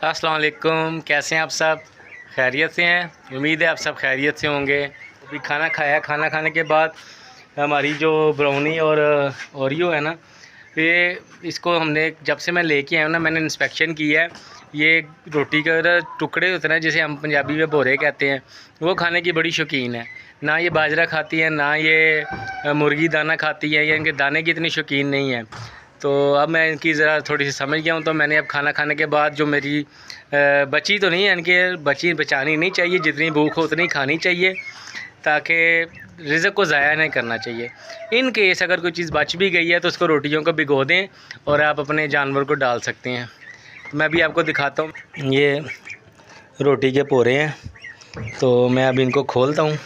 अस्सलाम वालेकुम, कैसे हैं आप सब? खैरियत से हैं? उम्मीद है आप सब खैरियत से होंगे। अभी खाना खाया, खाना खाने के बाद हमारी जो ब्राउनी और ओरियो है ना, ये इसको हमने जब से मैं लेके आया हूँ ना, मैंने इंस्पेक्शन किया है। ये रोटी के टुकड़े होते हैं ना, जिसे हम पंजाबी में बोरे कहते हैं, वो खाने की बड़ी शौकीन है। ना ये बाजरा खाती है, ना ये मुर्गी दाना खाती है, या इनके दाने की इतनी शौकीन नहीं है। तो अब मैं इनकी ज़रा थोड़ी सी समझ गया हूँ, तो मैंने अब खाना खाने के बाद जो मेरी बची तो नहीं है, इनके बचानी नहीं चाहिए, जितनी भूख हो उतनी खानी चाहिए, ताकि रिज़्क़ को ज़ाया नहीं करना चाहिए। इन केस अगर कोई चीज़ बच भी गई है तो उसको रोटियों को भिगो दें और आप अपने जानवर को डाल सकते हैं। मैं भी आपको दिखाता हूँ, ये रोटी के पोरे हैं, तो मैं अब इनको खोलता हूँ,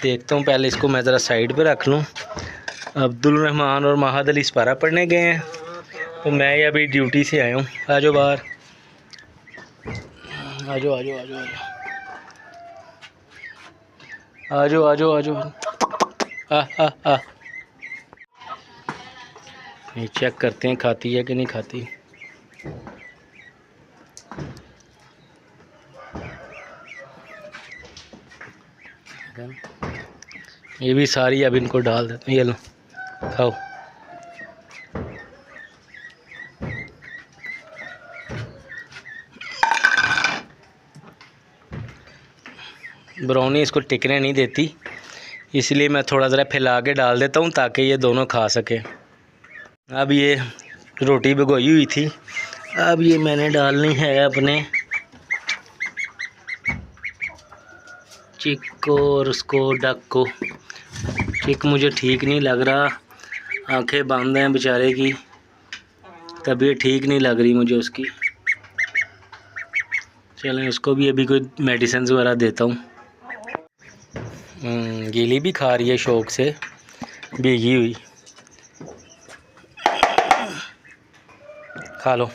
देखता हूँ। पहले इसको मैं ज़रा साइड पे रख लूँ। अब्दुल रहमान और महाद अली इस्पारा पढ़ने गए हैं, तो मैं ये अभी ड्यूटी से आया हूँ। आ जाओ बाहर, आ जाओ आ जाओ आ जाओ आ जाओ आ जाओ आ जाओ आ। ये चेक करते हैं खाती है कि नहीं खाती। ये भी सारी अब इनको डाल देते हैं, ये लो खाओ। ब्राउनी इसको टिकने नहीं देती, इसलिए मैं थोड़ा ज़रा फैला के डाल देता हूँ ताकि ये दोनों खा सके। अब ये रोटी भिगोई हुई थी, अब ये मैंने डालनी है अपने चिक को और उसको डक को। चिक मुझे ठीक नहीं लग रहा, आंखें बंद हैं बेचारे की, तबीयत ठीक नहीं लग रही मुझे उसकी। चलें उसको भी अभी कोई मेडिसिन वगैरह देता हूँ। गीली भी खा रही है शौक़ से, भीगी हुई। खा लो।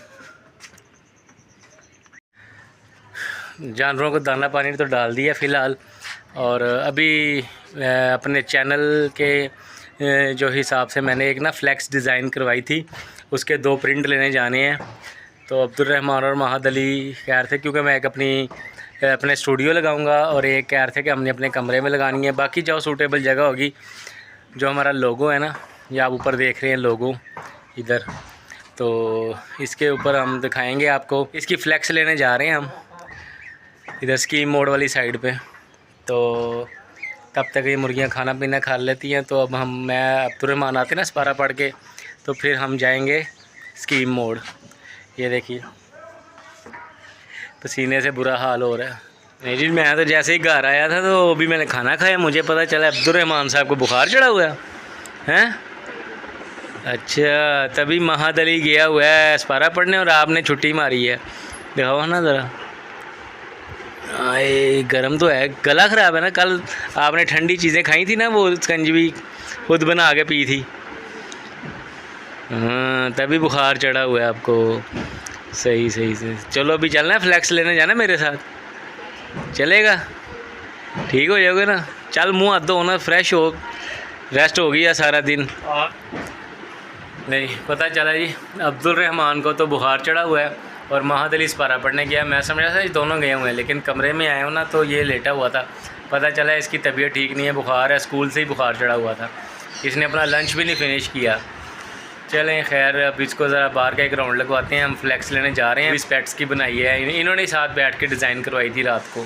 जानवरों को दाना पानी तो डाल दिया फ़िलहाल, और अभी अपने चैनल के जो हिसाब से मैंने एक ना फ्लैक्स डिज़ाइन करवाई थी, उसके 2 प्रिंट लेने जाने हैं। तो अब्दुल रहमान और महाद अली कह रहे थे, क्योंकि मैं एक अपने स्टूडियो लगाऊंगा और एक कह रहे थे कि हमने अपने कमरे में लगानी है। बाकी जो सूटेबल जगह होगी, जो हमारा लोगो है ना, ये आप ऊपर देख रहे हैं लोगो इधर, तो इसके ऊपर हम दिखाएंगे आपको। इसकी फ्लैक्स लेने जा रहे हैं हम इधर स्कीम मोड वाली साइड पे। तो तब तक ये मुर्गियाँ खाना पीना खा लेती हैं, तो अब मैं अब्दुल रहमान आते ना इस्पारा पढ़ के, तो फिर हम जाएंगे स्कीम मोड। ये देखिए पसीने से बुरा हाल हो रहा है। नहीं जी, मैं तो जैसे ही घर आया था तो अभी मैंने खाना खाया, मुझे पता चला अब्दुल रहमान साहब को बुखार चढ़ा हुआ है। अच्छा, तभी महाद अली गया हुआ है इस्पारा पढ़ने और आपने छुट्टी मारी है। दिखाओ ना ज़रा। आए गर्म तो है, गला ख़राब है ना। कल आपने ठंडी चीज़ें खाई थी ना, वो कंजवी खुद बना के पी थी, हाँ, तभी बुखार चढ़ा हुआ है आपको। सही सही सही। चलो अभी चलना है, फ्लैक्स लेने जाना मेरे साथ, चलेगा? ठीक हो जाओगे ना? चल मुँह हाथ धो ना, फ्रेश हो, रेस्ट हो गया सारा दिन। नहीं पता चला जी, अब्दुल रहमान को तो बुखार चढ़ा हुआ है और महाद अली इस्पारा पढ़ने गया। मैं समझा था ये दोनों गए हुए हैं, लेकिन कमरे में आया हूँ ना तो ये लेटा हुआ था। पता चला इसकी तबीयत ठीक नहीं है, बुखार है, स्कूल से ही बुखार चढ़ा हुआ था। इसने अपना लंच भी नहीं फिनिश किया। चलें खैर, अब इसको ज़रा बाहर का एक राउंड लगवाते हैं। हम फ्लैक्स लेने जा रहे हैं। इस पेट्स की बनाई है इन्होंने साथ बैठ के डिज़ाइन करवाई थी रात को,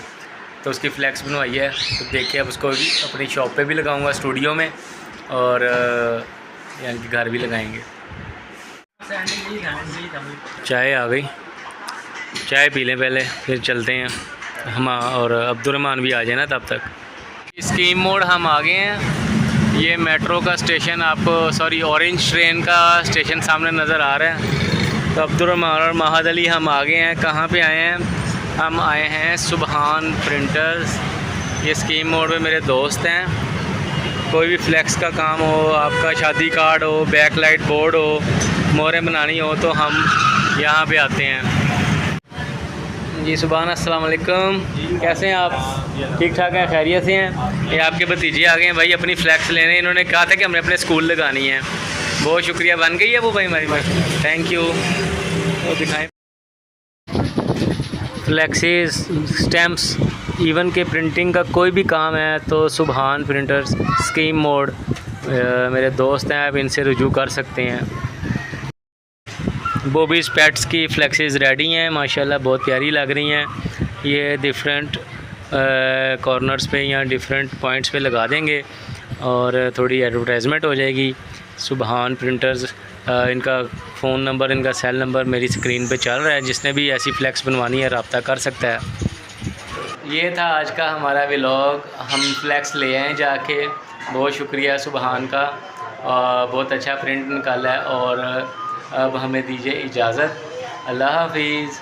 तो उसकी फ्लैक्स बनवाई है। तो देखिए अब उसको अपनी शॉप पे भी लगाऊंगा, स्टूडियो में, और यानी कि घर भी लगाएंगे। चाय आ गई, चाय पी लें पहले, फिर चलते हैं हम, और अब्दुल रहमान भी आ जाए ना तब तक। स्कीम मोड हम आ गए हैं। ये मेट्रो का स्टेशन आपको, सॉरी ऑरेंज ट्रेन का स्टेशन सामने नज़र आ रहा है। तो अब्दुल रहमान और महाद अली हम आ गए हैं। कहाँ पे आए हैं? हम आए हैं सुबहान प्रिंटर्स। ये स्कीम मोड में मेरे दोस्त हैं। कोई भी फ्लैक्स का काम हो, आपका शादी कार्ड हो, बैकलाइट बोर्ड हो, मोहरें बनानी हो, तो हम यहाँ पे आते हैं जी। सुबहान, अस्सलाम वालेकुम, कैसे हैं आप? ठीक ठाक हैं, खैरियत से हैं? ये आपके भतीजे आ गए हैं भाई अपनी फ्लैक्स लेने। इन्होंने कहा था कि हमने अपने स्कूल लगानी है। बहुत शुक्रिया, बन गई है वो भाई हमारी। Thank you. वो दिखाएं। फ्लेक्सीज, स्टैम्प्स, इवन के प्रिंटिंग का कोई भी काम है तो सुभान प्रिंटर्स, स्कीम मोड मेरे दोस्त हैं, आप इनसे रुजू कर सकते हैं। बॉबीज़ पेट्स की फ्लेक्सीज रेडी हैं माशाल्लाह, बहुत प्यारी लग रही हैं। ये डिफरेंट कॉर्नर्स पे या डिफरेंट पॉइंट्स पे लगा देंगे और थोड़ी एडवर्टाइजमेंट हो जाएगी। सुभान प्रिंटर्स, इनका फ़ोन नंबर, इनका सेल नंबर मेरी स्क्रीन पे चल रहा है, जिसने भी ऐसी फ्लेक्स बनवानी है रब्ता कर सकता है। ये था आज का हमारा व्लॉग, हम फ्लेक्स ले आए जाके, बहुत शुक्रिया सुभान का, बहुत अच्छा प्रिंट निकाला है। और अब हमें दीजिए इजाज़त, अल्लाह हाफिज़।